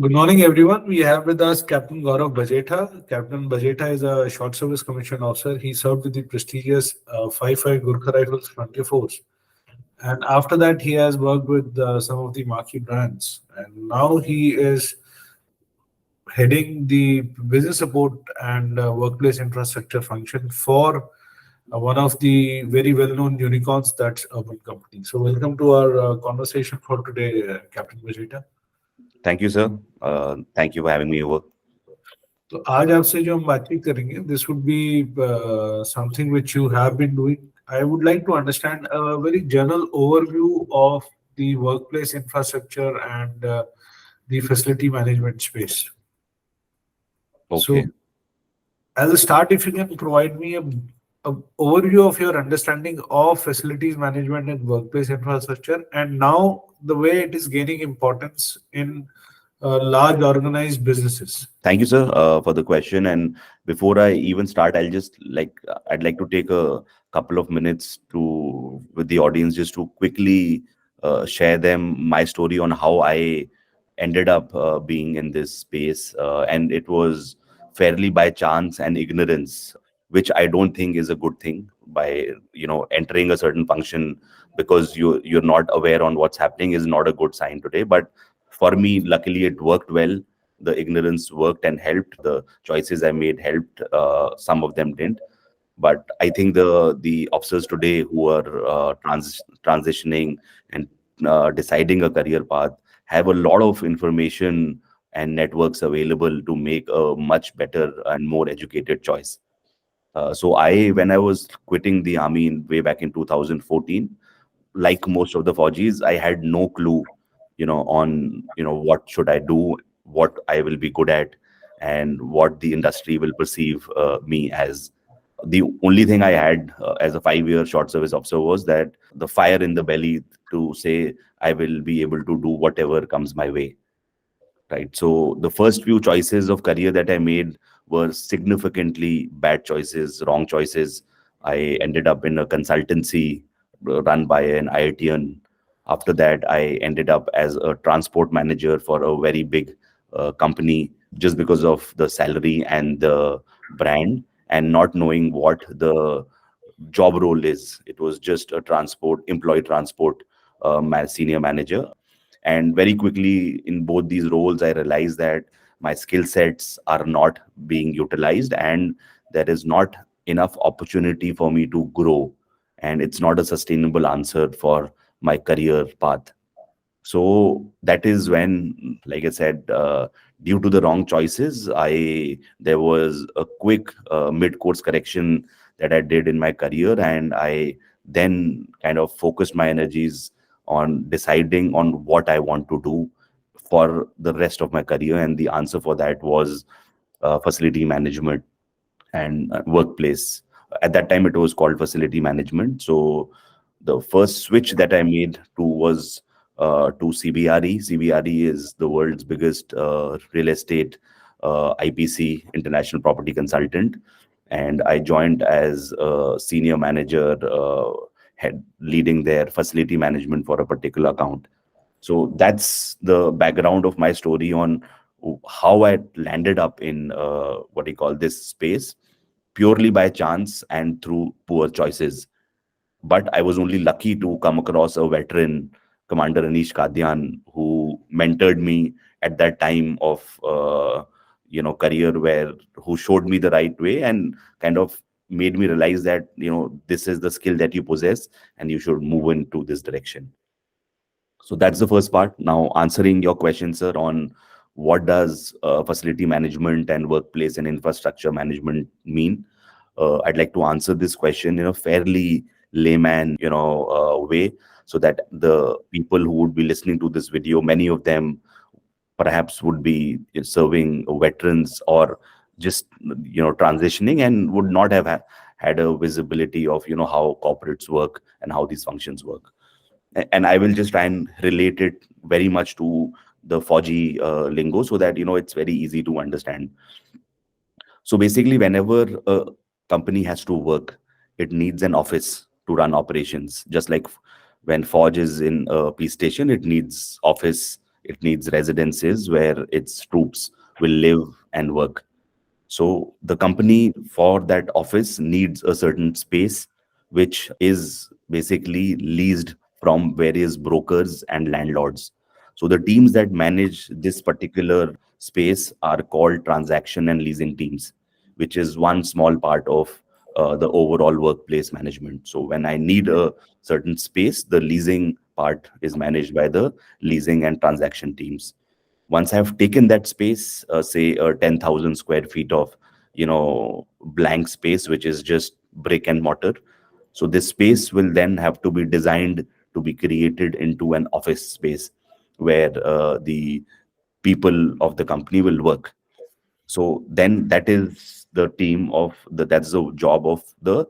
Good morning, everyone. We have with us Captain Gaurav Bajeta. Captain Bajeta is a short service commission officer. He served with the prestigious 5-5 Gurkha Rifles Frontier Force. And after that, he has worked with some of the marquee brands. And now he is heading the business support and workplace infrastructure function for one of the very well-known unicorns, that's Urban Company. So welcome to our conversation for today, Captain Bajeta. Thank you, sir. Thank you for having me over. तो आज आपसे जो हम बातचीत करेंगे this would be something which you have been doing I would like to understand a very general overview of the workplace infrastructure and the facility management space. So, Okay. as a start, if you can provide me a overview of your understanding of facilities management and workplace infrastructure, and now the way it is gaining importance in large organized businesses. Thank you, sir, for the question. And before I even start, I'd like to take a couple of minutes to with the audience just to quickly share them my story on how I ended up being in this space, and it was fairly by chance and ignorance, which I don't think is a good thing. By entering a certain function because you're not aware on what's happening is not a good sign today. But for me, luckily, it worked well. The ignorance worked and helped. The choices I made helped. Some of them didn't. But I think the officers today who are transitioning and deciding a career path have a lot of information and networks available to make a much better and more educated choice. When I was quitting the army way back in 2014, like most of the Fauji's, I had no clue, on what should I do, what I will be good at, and what the industry will perceive me as. The only thing I had as a 5-year short service officer was that the fire in the belly to say I will be able to do whatever comes my way. Right. So the first few choices of career that I made were significantly bad choices, wrong choices. I ended up in a consultancy run by an IITian. After that, I ended up as a transport manager for a very big company just because of the salary and the brand and not knowing what the job role is. It was just a employee transport senior manager. And very quickly in both these roles, I realized that my skill sets are not being utilized and there is not enough opportunity for me to grow. And it's not a sustainable answer for my career path. So that is when, like I said, due to the wrong choices, there was a quick mid-course correction that I did in my career, and I then kind of focused my energies on deciding on what I want to do for the rest of my career. And the answer for that was facility management and workplace. At that time, it was called facility management. So the first switch that I made was to CBRE. CBRE is the world's biggest real estate IPC, international property consultant, and I joined as a senior manager, head leading their facility management for a particular account. So that's the background of my story on how I landed up in what you call this space, purely by chance and through poor choices. But I was only lucky to come across a veteran, Commander Anish Kadian, who mentored me at that time of career, who showed me the right way and kind of made me realize that this is the skill that you possess and you should move into this direction. So that's the first part. Now, answering your question, sir, on what does facility management and workplace and infrastructure management mean? I'd like to answer this question in a fairly layman, way, so that the people who would be listening to this video, many of them perhaps would be serving veterans or just transitioning and would not have had a visibility of how corporates work and how these functions work. And I will just try and relate it very much to the Fauji lingo so that it's very easy to understand. So basically, whenever a company has to work, it needs an office to run operations. Just like when Forge is in a police station, it needs office It needs residences where its troops will live and work. So the company for that office needs a certain space, which is basically leased from various brokers and landlords. So the teams that manage this particular space are called transaction and leasing teams, which is one small part of the overall workplace management. So when I need a certain space, the leasing part is managed by the leasing and transaction teams. Once I've taken that space, say 10,000 square feet of, blank space, which is just brick and mortar. So this space will then have to be designed to be created into an office space where the people of the company will work. So then that is the team of that's the job of the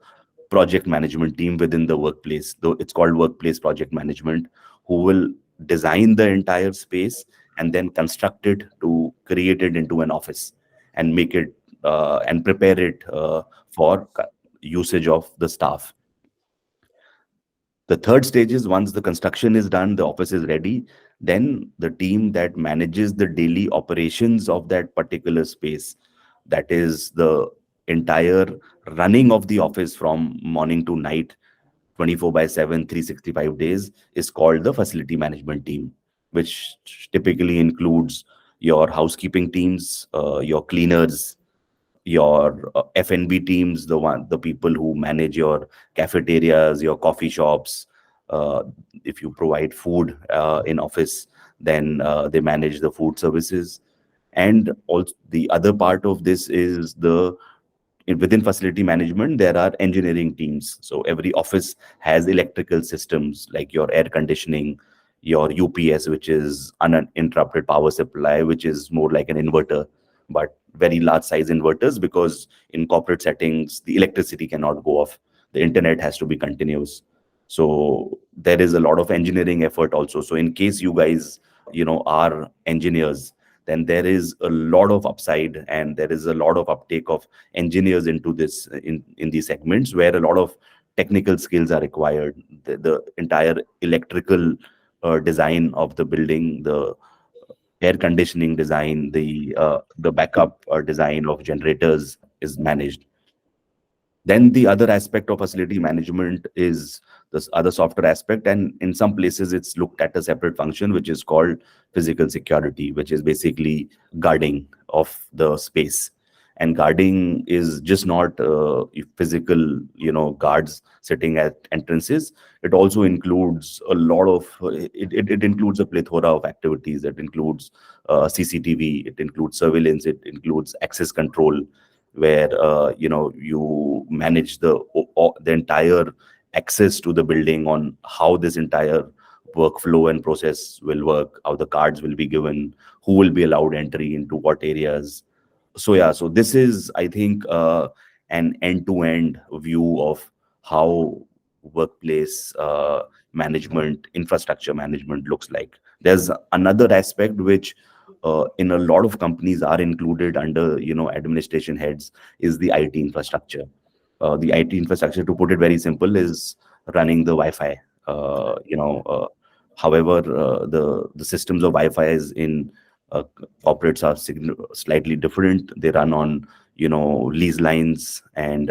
project management team within the workplace, though it's called workplace project management, who will design the entire space and then construct it to create it into an office and make it and prepare it for usage of the staff. The third stage is once the construction is done, the office is ready, then the team that manages the daily operations of that particular space, that is the entire running of the office from morning to night, 24 by 7, 365 days, is called the facility management team, which typically includes your housekeeping teams, your cleaners, your F&B teams, the people who manage your cafeterias, your coffee shops. If you provide food in office, then they manage the food services. And also the other part of this is within facility management, there are engineering teams. So every office has electrical systems like your air conditioning, your UPS, which is uninterrupted power supply, which is more like an inverter, but very large size inverters, because in corporate settings, the electricity cannot go off. The internet has to be continuous. So there is a lot of engineering effort also. So in case you guys, are engineers, then there is a lot of upside and there is a lot of uptake of engineers into this in these segments where a lot of technical skills are required. The entire electrical design of the building, the air conditioning design, the backup design of generators is managed. Then the other aspect of facility management is this other software aspect, and in some places it's looked at a separate function, which is called physical security, which is basically guarding of the space. And guarding is just not physical, guards sitting at entrances. It also includes a lot of it includes a plethora of activities. It includes CCTV, it includes surveillance, it includes access control, where you manage the entire access to the building, on how this entire workflow and process will work, how the cards will be given, who will be allowed entry into what areas. So yeah, so this is, I think, an end-to-end view of how workplace management, infrastructure management looks like. There's another aspect which in a lot of companies are included under administration heads, is the IT infrastructure. The IT infrastructure, to put it very simple, is running the Wi-Fi. However, the systems of Wi-Fi is in corporates are slightly different. They run on lease lines, and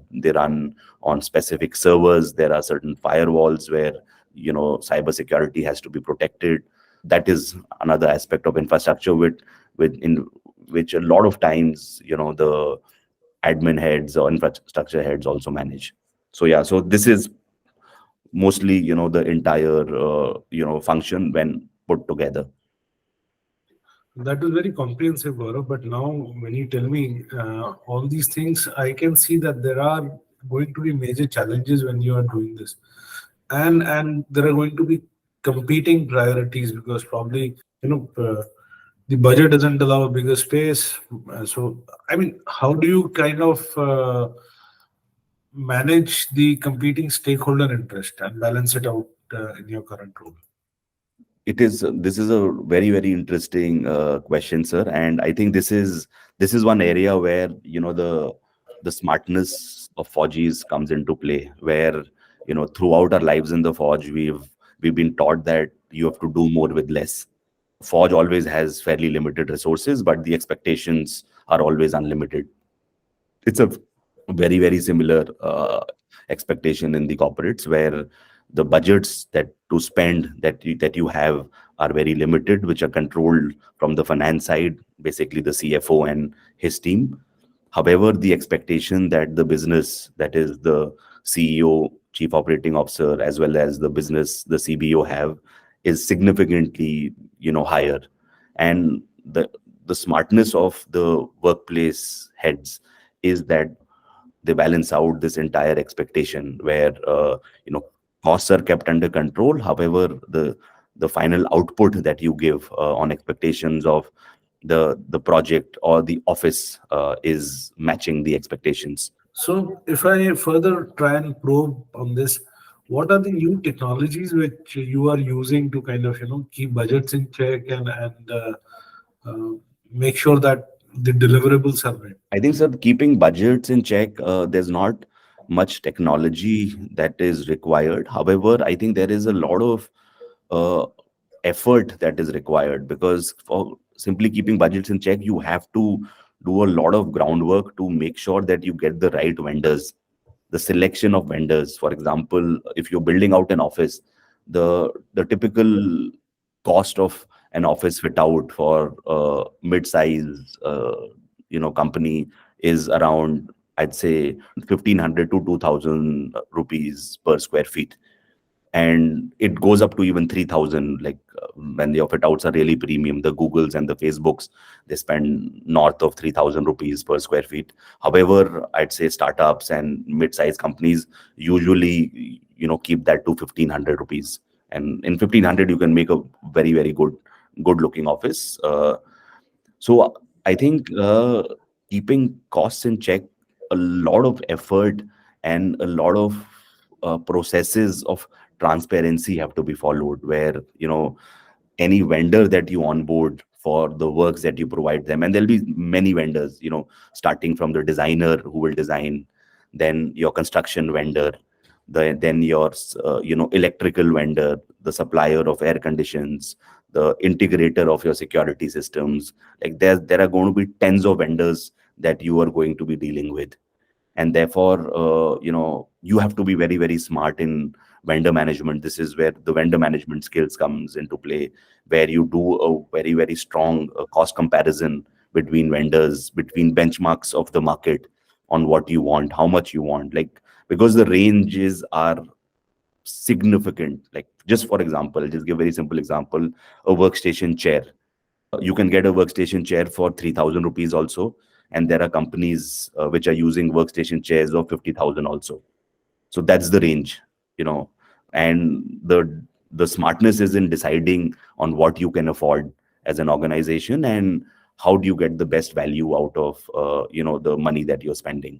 they run on specific servers. There are certain firewalls where cyber security has to be protected. That is another aspect of infrastructure in which a lot of times the admin heads or infrastructure heads also manage. So yeah, so this is mostly the entire function when put together. That was very comprehensive, Gaurav. But now, when you tell me all these things, I can see that there are going to be major challenges when you are doing this, and there are going to be competing priorities, because probably the budget doesn't allow a bigger space. So, I mean, how do you kind of manage the competing stakeholder interest and balance it out in your current role? This is a very, very interesting question, sir, and I think this is one area where the smartness of Forges comes into play, where throughout our lives in the Forge, we've been taught that you have to do more with less. Forge always has fairly limited resources, but the expectations are always unlimited. It's a very similar expectation in the corporates, where the budgets that to spend that you have are very limited, which are controlled from the finance side, basically the CFO and his team. However, the expectation that the business, that is the CEO, chief operating officer, as well as the business, the CBO have, is significantly, higher. And the smartness of the workplace heads is that they balance out this entire expectation, where costs are kept under control. However, the final output that you give on expectations of the project or the office is matching the expectations. So, if I further try and probe on this, what are the new technologies which you are using to kind of keep budgets in check and uh, make sure that the deliverables are met? I think, sir, keeping budgets in check, there's not much technology that is required. However, I think there is a lot of uh, effort that is required, because for simply keeping budgets in check, you have to do a lot of groundwork to make sure that you get the right vendors, the selection of vendors. For example, if you're building out an office, the typical cost of an office fit out for a mid-size company is around, I'd say, 1,500 to 2,000 rupees per square feet, and it goes up to even 3,000. Like when the fit outs are really premium, the Googles and the Facebooks, they spend north of 3,000 rupees per square feet. However, I'd say startups and mid-sized companies usually keep that to 1,500 rupees, and in 1,500 you can make a very good looking office. So I think keeping costs in check, a lot of effort and a lot of processes of transparency have to be followed, where any vendor that you onboard for the works that you provide them, and there'll be many vendors, starting from the designer who will design, then your construction vendor, then your electrical vendor, the supplier of air conditions, the integrator of your security systems. Like there are going to be tens of vendors that you are going to be dealing with, and therefore you have to be very smart in vendor management. This is where the vendor management skills comes into play, where you do a very strong cost comparison between vendors, between benchmarks of the market, on what you want, how much you want, like, because the ranges are significant. Like, just for example, just give a very simple example: a workstation chair. You can get a workstation chair for 3,000 rupees also, and there are companies which are using workstation chairs of 50,000 also. So that's the range, you know and the smartness is in deciding on what you can afford as an organization, and how do you get the best value out of the money that you're spending.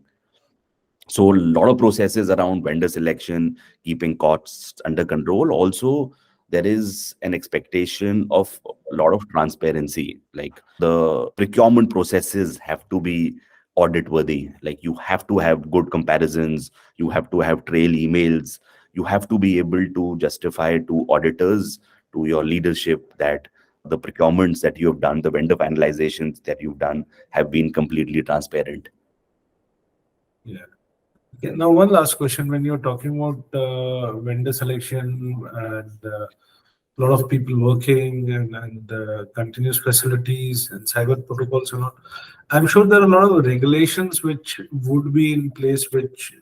So a lot of processes around vendor selection, keeping costs under control. Also, there is an expectation of a lot of transparency. Like, the procurement processes have to be audit worthy. Like, you have to have good comparisons, you have to have trail emails, you have to be able to justify to auditors, to your leadership, that the procurements that you have done, the vendor finalizations that you've done, have been completely transparent. Yeah. Okay, now, one last question. When you're talking about vendor selection and a lot of people working and continuous facilities and cyber protocols and all, I'm sure there are a lot of regulations which would be in place which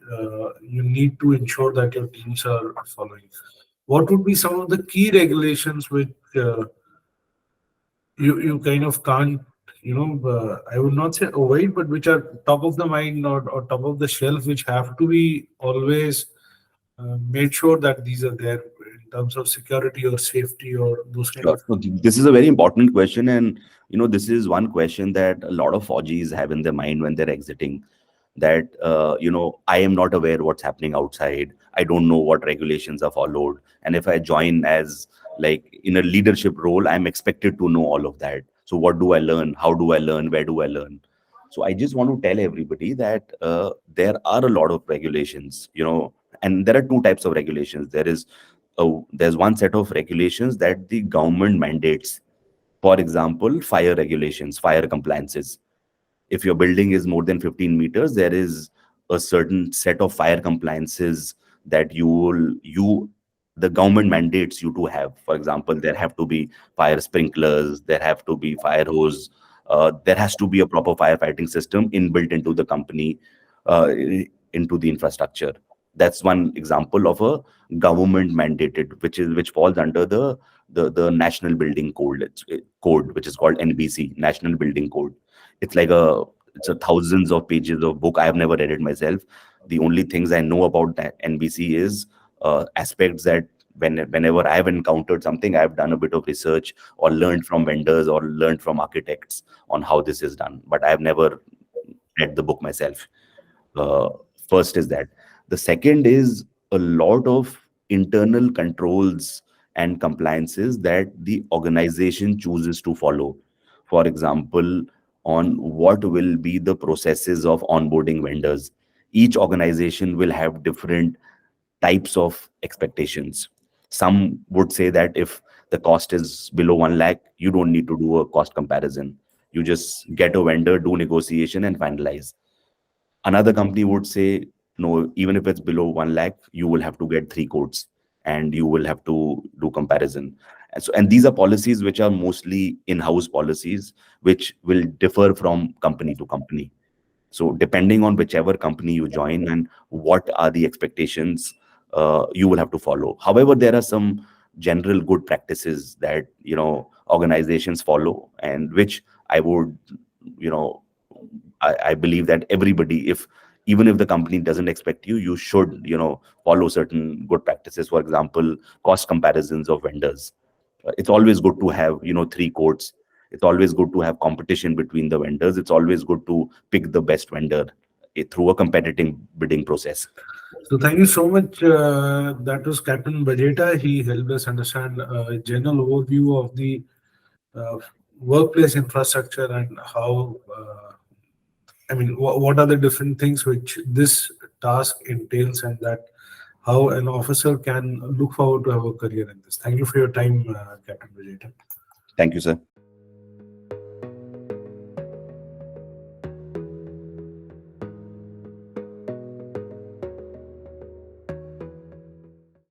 you need to ensure that your teams are following. What would be some of the key regulations which you kind of can't, I would not say avoid, but which are top of the mind or top of the shelf, which have to be always made sure that these are there in terms of security or safety or those kind Sure. of. So this is a very important question, and this is one question that a lot of Fauji's have in their mind when they're exiting. That I am not aware what's happening outside. I don't know what regulations are followed, and if I join as, like, in a leadership role, I'm expected to know all of that. So what do I learn? How do I learn? Where do I learn? So I just want to tell everybody that there are a lot of regulations, and there are two types of regulations. There's one set of regulations that the government mandates, For example, fire regulations, fire compliances. If your building is more than 15 meters, there is a certain set of fire compliances that the government mandates you to have. For example, there have to be fire sprinklers, there have to be fire hose, there has to be a proper firefighting system inbuilt into the company, uh, into the infrastructure. That's one example of a government mandated, which falls under the national building code. Code which is called NBC, National Building Code. It's like a thousands of pages of book. I have never read it myself. The only things I know about that NBC is aspects that whenever I have encountered something, I have done a bit of research or learned from vendors or learned from architects on how this is done. But I have never read the book myself. uh, First is that. The second is a lot of internal controls and compliances that the organization chooses to follow. For example, on what will be the processes of onboarding vendors. Each organization will have different types of expectations. Some would say that if the cost is below 1 lakh, you don't need to do a cost comparison. You just get a vendor, do negotiation, and finalize. Another company would say, no, even if it's below 1 lakh, you will have to get 3 quotes and you will have to do comparison. And these are policies which are mostly in-house policies, which will differ from company to company. So depending on whichever company you join and what are the expectations, you will have to follow. However, there are some general good practices that organizations follow, and which I would, you know, I believe that everybody, if even if the company doesn't expect you, you should follow certain good practices. For example, cost comparisons of vendors. It's always good to have 3 quotes. It's always good to have competition between the vendors. It's always good to pick the best vendor through a competitive bidding process. So thank you so much. That was Captain Bajeta. He helped us understand a general overview of the uh, workplace infrastructure and how, what are the different things which this task entails, and that how an officer can look forward to have a career in this. Thank you for your time, Captain Bajeta. Thank you, sir.